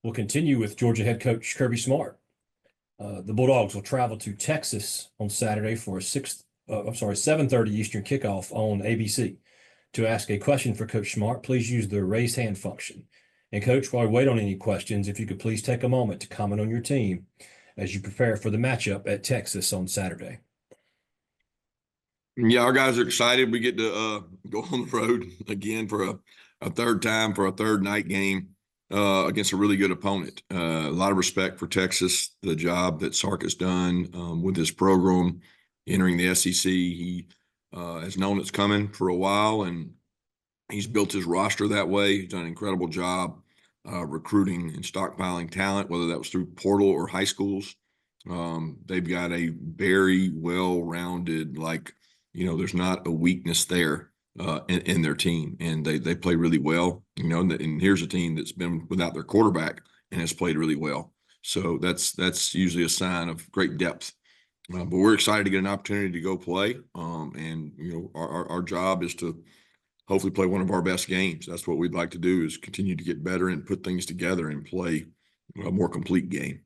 We'll continue with Georgia head coach Kirby Smart. The Bulldogs will travel to Texas on Saturday for a 7:30 Eastern kickoff on ABC. To ask a question for Coach Smart, please use the raise hand function. And Coach, while we wait on any questions, if you could please take a moment to comment on your team as you prepare for the matchup at Texas on Saturday. Yeah, our guys are excited. We get to go on the road again for a third time for a third night game against a really good opponent. A lot of respect for Texas, the job that Sark has done with his program entering the SEC. He has known it's coming for a while, and he's built his roster that way. He's done an incredible job recruiting and stockpiling talent, whether that was through portal or high schools. They've got a very well-rounded, there's not a weakness there in their team, and they play really well. And here's a team that's been without their quarterback and has played really well. So that's usually a sign of great depth. But we're excited to get an opportunity to go play. Our job is to hopefully play one of our best games. That's what we'd like to do, is continue to get better and put things together and play a more complete game.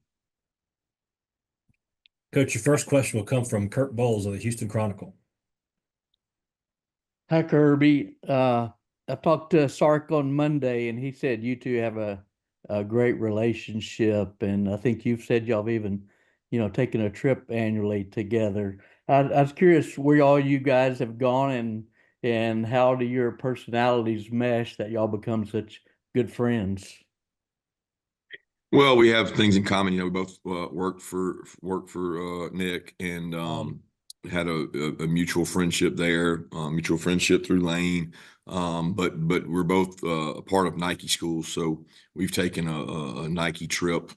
Coach, your first question will come from Kurt Bowles of the Houston Chronicle. Hi, Kirby. I talked to Sark on Monday, and he said you two have a great relationship, and I think you've said y'all have even, taken a trip annually together. I was curious where all you guys have gone and how do your personalities mesh that y'all become such good friends? Well, we have things in common. We both worked for Nick, and had a mutual friendship there, mutual friendship through Lane. But we're both a part of Nike schools, so we've taken a Nike trip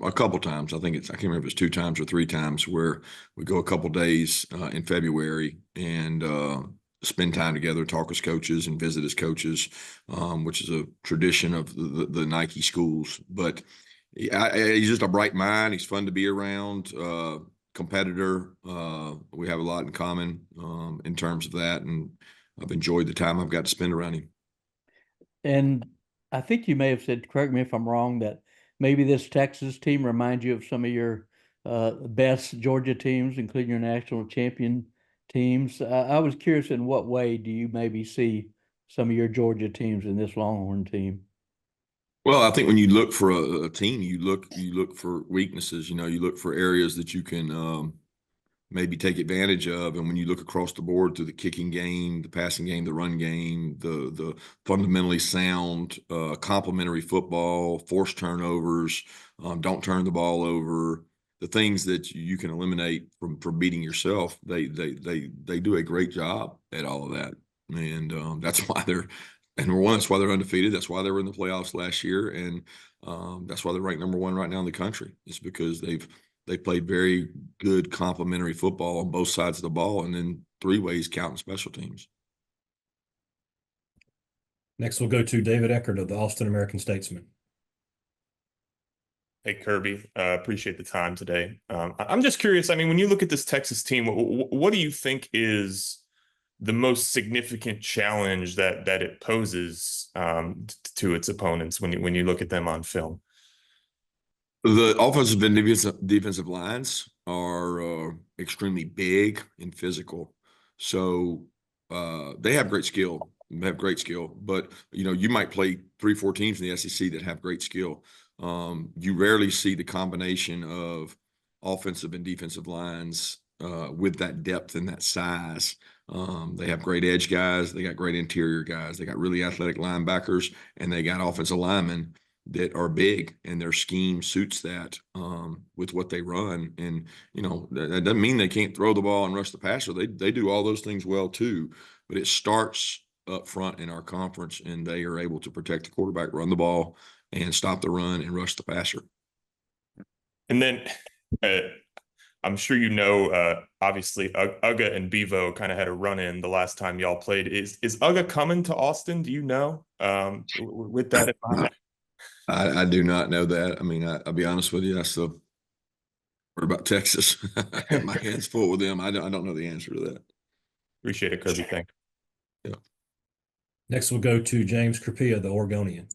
a couple times. I can't remember if it's 2 times or 3 times, where we go a couple days in February and spend time together, talk as coaches and visit as coaches, which is a tradition of the Nike schools. But he's just a bright mind. He's fun to be around. Competitor. We have a lot in common in terms of that, and I've enjoyed the time I've got to spend around him. And I think you may have said, correct me if I'm wrong, that maybe this Texas team reminds you of some of your best Georgia teams, including your national champion teams. I was curious, in what way do you maybe see some of your Georgia teams in this Longhorn team? Well, I think when you look for a team, you look for weaknesses. You look for areas that you can maybe take advantage of. And when you look across the board through the kicking game, the passing game, the run game, the fundamentally sound complementary football, forced turnovers, don't turn the ball over, the things that you can eliminate from beating yourself, they do a great job at all of that. And that's why number one, that's why they're undefeated. That's why they were in the playoffs last year. And that's why they're ranked number 1 right now in the country. It's because they played very good complementary football on both sides of the ball, and then 3 ways counting special teams. Next, we'll go to David Eckert of the Austin American-Statesman. Hey, Kirby, appreciate the time today. I'm just curious, when you look at this Texas team, what do you think is the most significant challenge that it poses to its opponents when you look at them on film? The offensive and defensive lines are extremely big and physical. So they have great skill. But, you might play 3-4 teams in the SEC that have great skill. You rarely see the combination of offensive and defensive lines with that depth and that size. They have great edge guys. They got great interior guys. They got really athletic linebackers, and they got offensive linemen that are big, and their scheme suits that with what they run. And, that doesn't mean they can't throw the ball and rush the passer. They do all those things well too, but it starts up front in our conference, and they are able to protect the quarterback, run the ball, and stop the run and rush the passer. And then I'm sure obviously Uga and Bevo kind of had a run-in the last time y'all played. Is Uga coming to Austin? Do you know with that in mind? I do not know that. I'll be honest with you. That's the word about Texas. I have my hands full with them. I don't know the answer to that. Appreciate it, Kirby. Thanks. Yeah. Next, we'll go to James Crapia, the Oregonian.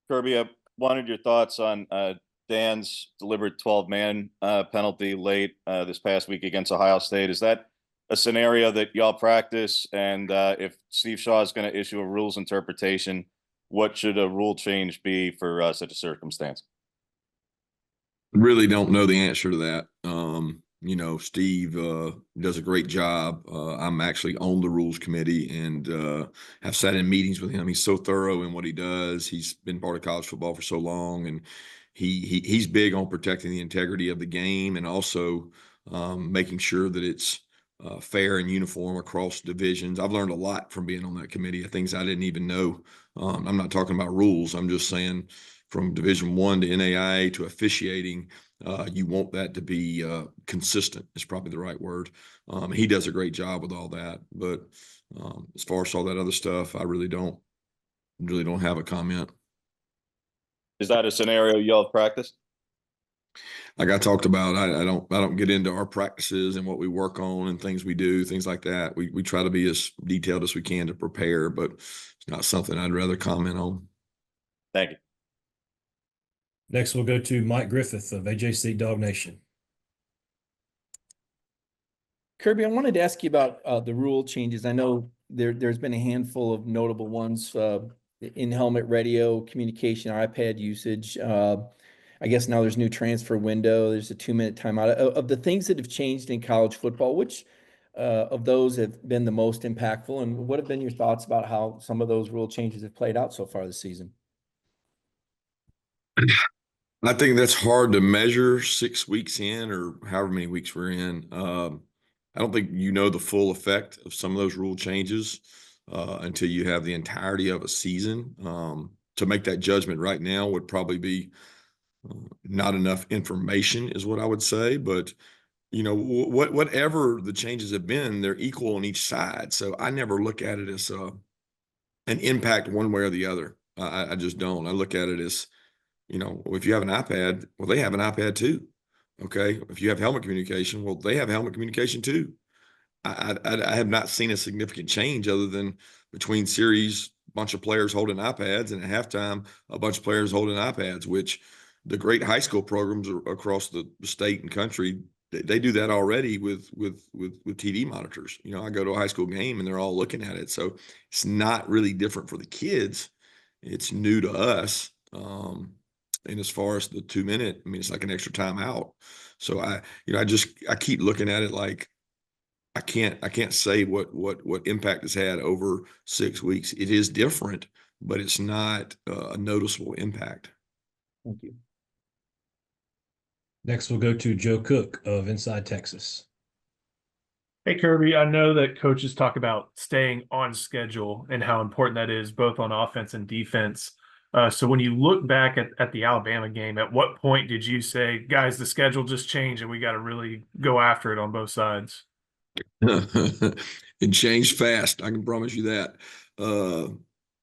Kirby, I wanted your thoughts on Dan's deliberate 12-man penalty late this past week against Ohio State. Is that a scenario that y'all practice? And if Steve Shaw is going to issue a rules interpretation, what should a rule change be for such a circumstance? Really don't know the answer to that. Steve does a great job. I'm actually on the rules committee and have sat in meetings with him. He's so thorough in what he does. He's been part of college football for so long, and he's big on protecting the integrity of the game and also making sure that it's fair and uniform across divisions. I've learned a lot from being on that committee of things I didn't even know. I'm not talking about rules. I'm just saying from Division I to NAIA to officiating, you want that to be consistent is probably the right word. He does a great job with all that. But as far as all that other stuff, I really don't have a comment. Is that a scenario y'all have practiced? Like I talked about, I don't get into our practices and what we work on and things we do, things like that. We try to be as detailed as we can to prepare, but it's not something I'd rather comment on. Thank you. Next, we'll go to Mike Griffith of AJC Dog Nation. Kirby, I wanted to ask you about the rule changes. I know there's been a handful of notable ones, in-helmet radio, communication, iPad usage. I guess now there's new transfer window. There's a 2-minute timeout. Of the things that have changed in college football, which of those have been the most impactful? And what have been your thoughts about how some of those rule changes have played out so far this season? I think that's hard to measure 6 weeks in or however many weeks we're in. I don't think you know the full effect of some of those rule changes until you have the entirety of a season. To make that judgment right now would probably be not enough information is what I would say. But, whatever the changes have been, they're equal on each side. So I never look at it as an impact one way or the other. I just don't. I look at it as, if you have an iPad, well, they have an iPad too. Okay. If you have helmet communication, well, they have helmet communication too. I have not seen a significant change other than between series, a bunch of players holding iPads, and at halftime, a bunch of players holding iPads, which the great high school programs across the state and country, they do that already with TV monitors. I go to a high school game and they're all looking at it. So it's not really different for the kids. It's new to us. And as far as the 2-minute, I mean, it's like an extra timeout. So I keep looking at it like I can't say what impact it's had over 6 weeks. It is different, but it's not a noticeable impact. Thank you. Next, we'll go to Joe Cook of Inside Texas. Hey, Kirby, I know that coaches talk about staying on schedule and how important that is both on offense and defense. So when you look back at the Alabama game, at what point did you say, guys, the schedule just changed and we got to really go after it on both sides? It changed fast. I can promise you that.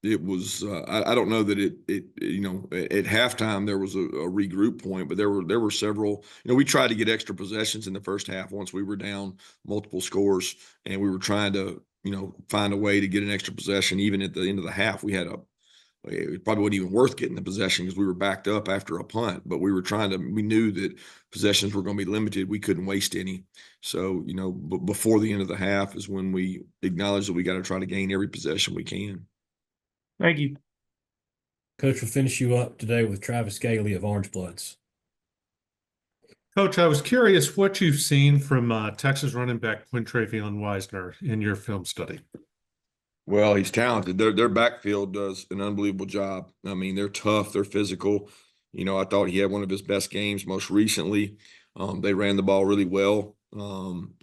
It was, I don't know that it at halftime there was a regroup point, but there were several, we tried to get extra possessions in the first half once we were down multiple scores, and we were trying to, find a way to get an extra possession. Even at the end of the half, it probably wasn't even worth getting the possession because we were backed up after a punt, but we knew that possessions were going to be limited. We couldn't waste any. So, before the end of the half is when we acknowledged that we got to try to gain every possession we can. Thank you. Coach will finish you up today with Travis Gailey of Orange Bloods. Coach, I was curious what you've seen from Texas running back Quintravion Wisner in your film study. Well, he's talented. Their backfield does an unbelievable job. I mean, they're tough. They're physical. I thought he had one of his best games most recently. They ran the ball really well.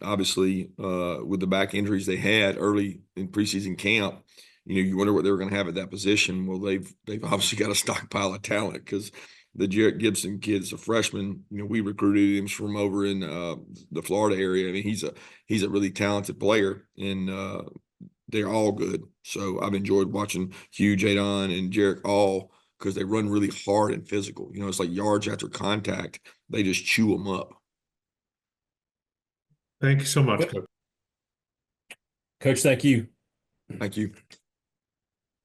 Obviously, with the back injuries they had early in preseason camp, you wonder what they were going to have at that position. Well, they've obviously got a stockpile of talent because the Jarrett Gibson kid's a freshman. We recruited him from over in the Florida area. I mean, he's a really talented player, and they're all good. So I've enjoyed watching Hugh, Jadon, and Jarek all because they run really hard and physical. It's like yards after contact. They just chew them up. Thank you so much, Coach. Coach, thank you. Thank you.